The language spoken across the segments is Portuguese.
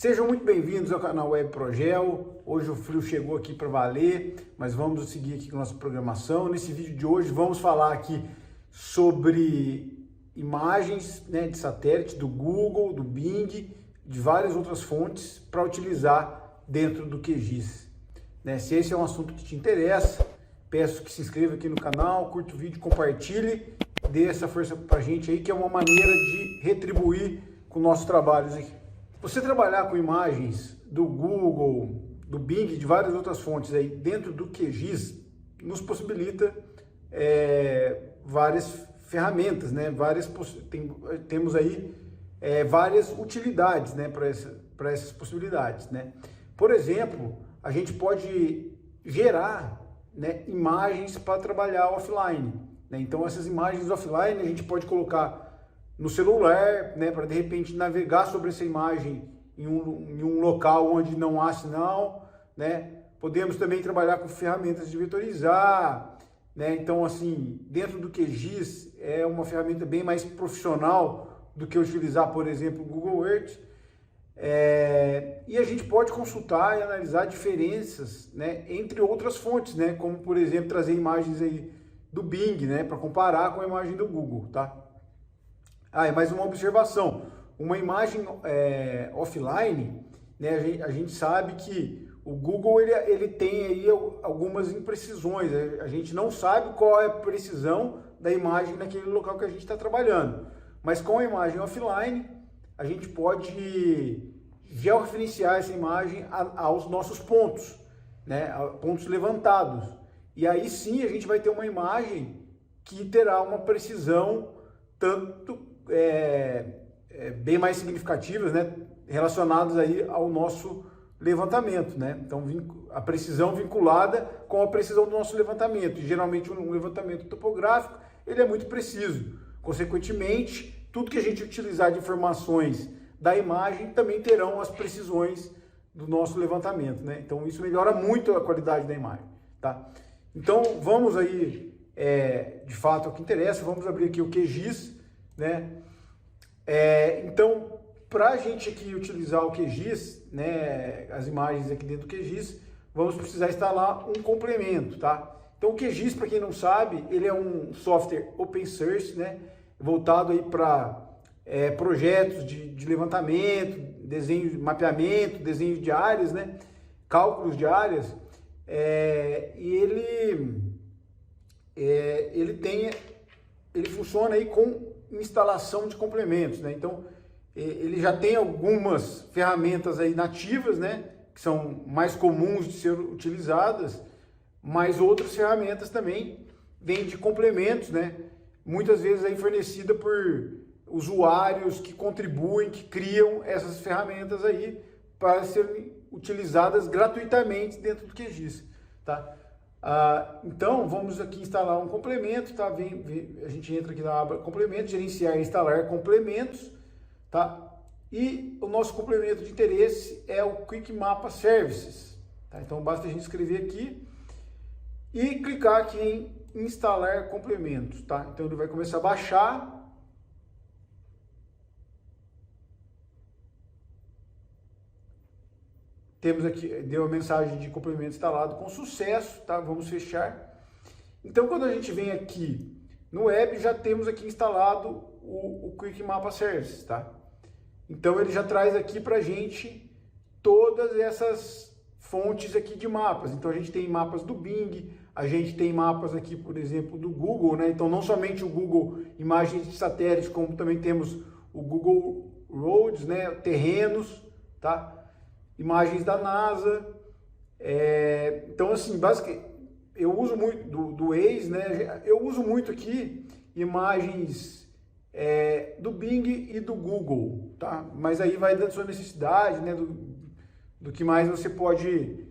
Sejam muito bem-vindos ao canal Web Progel. Hoje o frio chegou aqui para valer, mas vamos seguir aqui com a nossa programação. Nesse vídeo de hoje vamos falar aqui sobre imagens, de satélite, do Google, do Bing, de várias outras fontes para utilizar dentro do QGIS. Se esse é um assunto que te interessa, peço que se inscreva aqui no canal, curta o vídeo, compartilhe, dê essa força para a gente aí, que é uma maneira de retribuir com nossos trabalhos aqui. Você trabalhar com imagens do Google, do Bing, de várias outras fontes aí dentro do QGIS, nos possibilita várias ferramentas, temos aí várias utilidades para essas possibilidades. Por exemplo, a gente pode gerar imagens para trabalhar offline. Então essas imagens offline a gente pode colocar no celular, para de repente navegar sobre essa imagem em um local onde não há sinal, Podemos também trabalhar com ferramentas de vetorizar, Então, assim, dentro do QGIS é uma ferramenta bem mais profissional do que utilizar, por exemplo, o Google Earth. E a gente pode consultar e analisar diferenças, entre outras fontes, como, por exemplo, trazer imagens aí do Bing, para comparar com a imagem do Google, tá? E mais uma observação, uma imagem offline, a gente sabe que o Google ele tem aí algumas imprecisões, a gente não sabe qual é a precisão da imagem naquele local que a gente está trabalhando, mas com a imagem offline, a gente pode georreferenciar essa imagem aos nossos pontos, pontos levantados, e aí sim a gente vai ter uma imagem que terá uma precisão tanto bem mais significativas, relacionadas aí ao nosso levantamento, Então, a precisão vinculada com a precisão do nosso levantamento. E, geralmente, um levantamento topográfico, ele é muito preciso. Consequentemente, tudo que a gente utilizar de informações da imagem também terão as precisões do nosso levantamento, Então, isso melhora muito a qualidade da imagem, tá? Então, vamos aí, de fato, ao que interessa. Vamos abrir aqui o QGIS, Então, para a gente aqui utilizar o QGIS, as imagens aqui dentro do QGIS, vamos precisar instalar um complemento, tá? Então, o QGIS, para quem não sabe, ele é um software open source, voltado aí para projetos de levantamento, desenho, mapeamento, desenho de áreas, cálculos de áreas, e ele funciona aí com instalação de complementos, Então, ele já tem algumas ferramentas aí nativas, que são mais comuns de ser utilizadas, mas outras ferramentas também vêm de complementos, Muitas vezes aí fornecida por usuários que contribuem, que criam essas ferramentas aí para serem utilizadas gratuitamente dentro do QGIS, tá? Então, vamos aqui instalar um complemento, tá? A gente entra aqui na aba complementos, gerenciar e instalar complementos, tá? E o nosso complemento de interesse é o Quick Mapa Services, tá? Então, basta a gente escrever aqui e clicar aqui em instalar complementos, tá? Então, ele vai começar a baixar. Temos aqui, deu a mensagem de complemento instalado com sucesso, tá? Vamos fechar. Então, quando a gente vem aqui no web, já temos aqui instalado o Quick Mapa Services, tá? Então, ele já traz aqui para a gente todas essas fontes aqui de mapas. Então, a gente tem mapas do Bing, a gente tem mapas aqui, por exemplo, do Google, Então, não somente o Google Imagens de Satélite, como também temos o Google Roads, terrenos, tá? Imagens da NASA, então assim, basicamente, eu uso muito do Waze, eu uso muito aqui imagens do Bing e do Google, tá? Mas aí vai da sua necessidade, do que mais você pode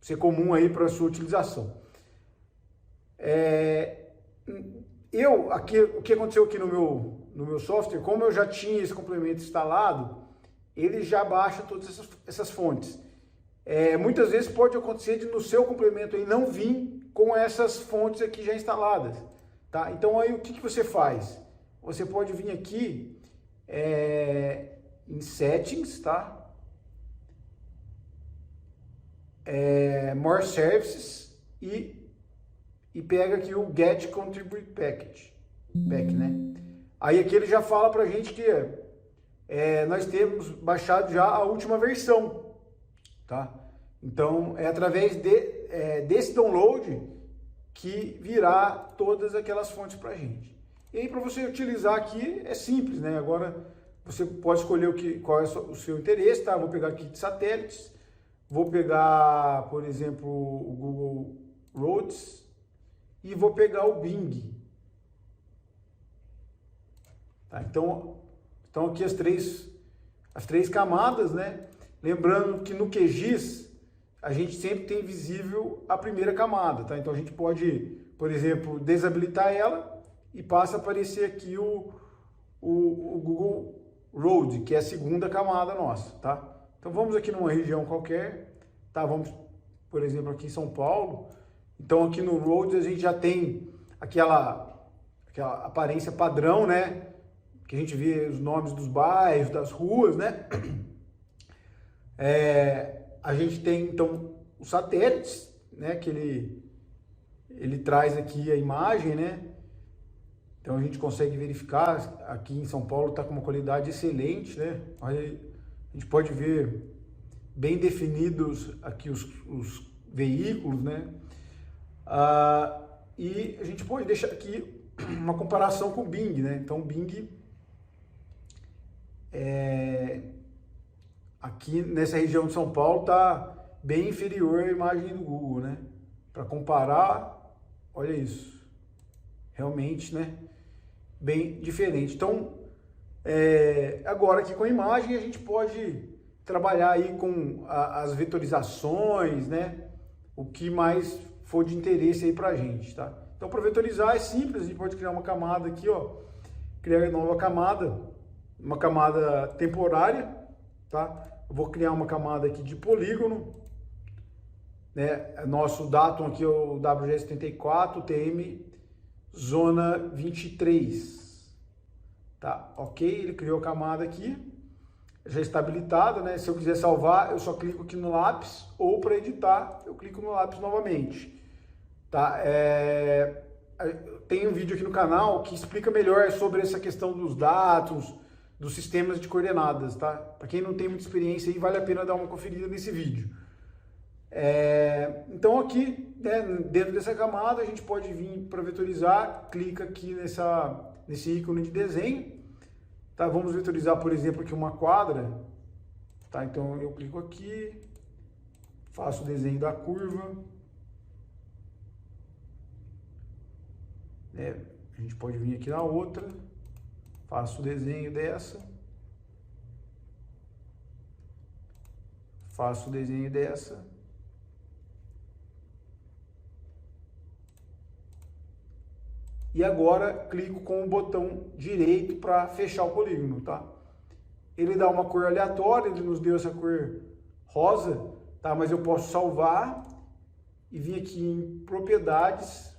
ser comum aí para a sua utilização. O que aconteceu aqui no meu software, como eu já tinha esse complemento instalado, ele já baixa todas essas fontes. Muitas vezes pode acontecer de no seu complemento aí não vir com essas fontes aqui já instaladas, tá? Então aí o que você faz? Você pode vir aqui em em Settings, tá? More Services e pega aqui o Get Contribute Package, né? Aí aqui ele já fala pra gente que nós temos baixado já a última versão, tá? Então é através desse download que virá todas aquelas fontes pra gente. E aí para você utilizar aqui é simples, né? Agora você pode escolher qual é o seu interesse, tá? Vou pegar aqui de satélites, vou pegar, por exemplo, o Google Roads e vou pegar o Bing. Tá? Então aqui as três camadas, né? Lembrando que no QGIS a gente sempre tem visível a primeira camada, tá? Então a gente pode, por exemplo, desabilitar ela e passa a aparecer aqui o Google Road, que é a segunda camada nossa, tá? Então vamos aqui numa região qualquer, tá? Vamos, por exemplo, aqui em São Paulo. Então aqui no Roads a gente já tem aquela aparência padrão, né? Que a gente vê os nomes dos bairros, das ruas, né? A gente tem então os satélites, né? Que ele traz aqui a imagem, né? Então a gente consegue verificar, aqui em São Paulo está com uma qualidade excelente, né? Aí a gente pode ver bem definidos aqui os veículos, né? E a gente pode deixar aqui uma comparação com o Bing, né? Então o Bing aqui nessa região de São Paulo está bem inferior à imagem do Google, né? Para comparar, olha isso, realmente, né? Bem diferente. Então, agora aqui com a imagem a gente pode trabalhar aí com as vetorizações, né? O que mais for de interesse aí pra gente, tá? Então, para vetorizar é simples, a gente pode criar uma camada aqui, ó, criar nova camada, uma camada temporária, tá? Eu vou criar uma camada aqui de polígono, né? Nosso datum aqui é o WG74 TM zona 23, tá? Ok, ele criou a camada aqui, já está habilitada, né? Se eu quiser salvar, eu só clico aqui no lápis, ou para editar, eu clico no lápis novamente, tá? Tem um vídeo aqui no canal que explica melhor sobre essa questão dos dados, dos sistemas de coordenadas, tá? Para quem não tem muita experiência aí, vale a pena dar uma conferida nesse vídeo. Então aqui, né, dentro dessa camada, a gente pode vir para vetorizar, clica aqui nesse ícone de desenho, tá? Vamos vetorizar, por exemplo, aqui uma quadra, tá? Então eu clico aqui, faço o desenho da curva, a gente pode vir aqui na outra, faço o desenho dessa, faço o desenho dessa, e agora clico com o botão direito para fechar o polígono, tá? Ele dá uma cor aleatória, ele nos deu essa cor rosa, tá? Mas eu posso salvar e vir aqui em propriedades,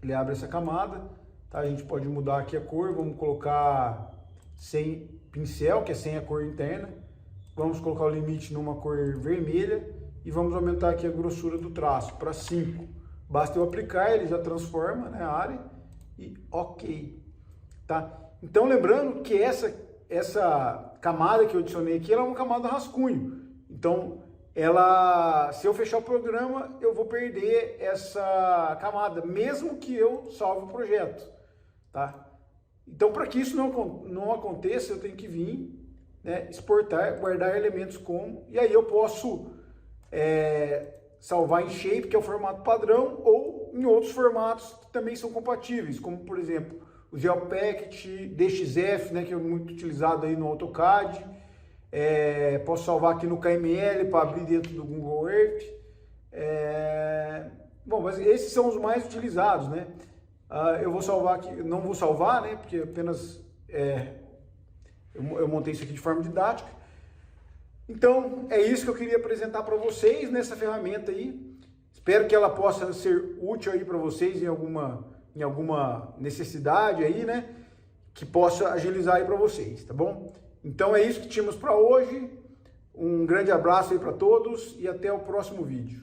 ele abre essa camada, tá? A gente pode mudar aqui a cor, vamos colocar sem pincel, que é sem a cor interna, vamos colocar o limite numa cor vermelha e vamos aumentar aqui a grossura do traço para 5. Basta eu aplicar, ele já transforma, né, a área e ok, tá? Então lembrando que essa camada que eu adicionei aqui, ela é uma camada rascunho. Então, se eu fechar o programa, eu vou perder essa camada, mesmo que eu salve o projeto, tá? Então, para que isso não aconteça, eu tenho que vir, né, exportar, guardar elementos como, e aí eu posso salvar em Shape, que é o formato padrão, ou em outros formatos que também são compatíveis, como por exemplo o GeoPacket, DXF, né, que é muito utilizado aí no AutoCAD. Posso salvar aqui no KML para abrir dentro do Google Earth. Bom, mas esses são os mais utilizados, né? Eu vou salvar aqui, não vou salvar, né, porque apenas eu montei isso aqui de forma didática. Então, é isso que eu queria apresentar para vocês nessa ferramenta aí. Espero que ela possa ser útil aí para vocês em alguma necessidade aí, né? que possa agilizar aí para vocês, tá bom? Então é isso que tínhamos para hoje. Um grande abraço aí para todos e até o próximo vídeo.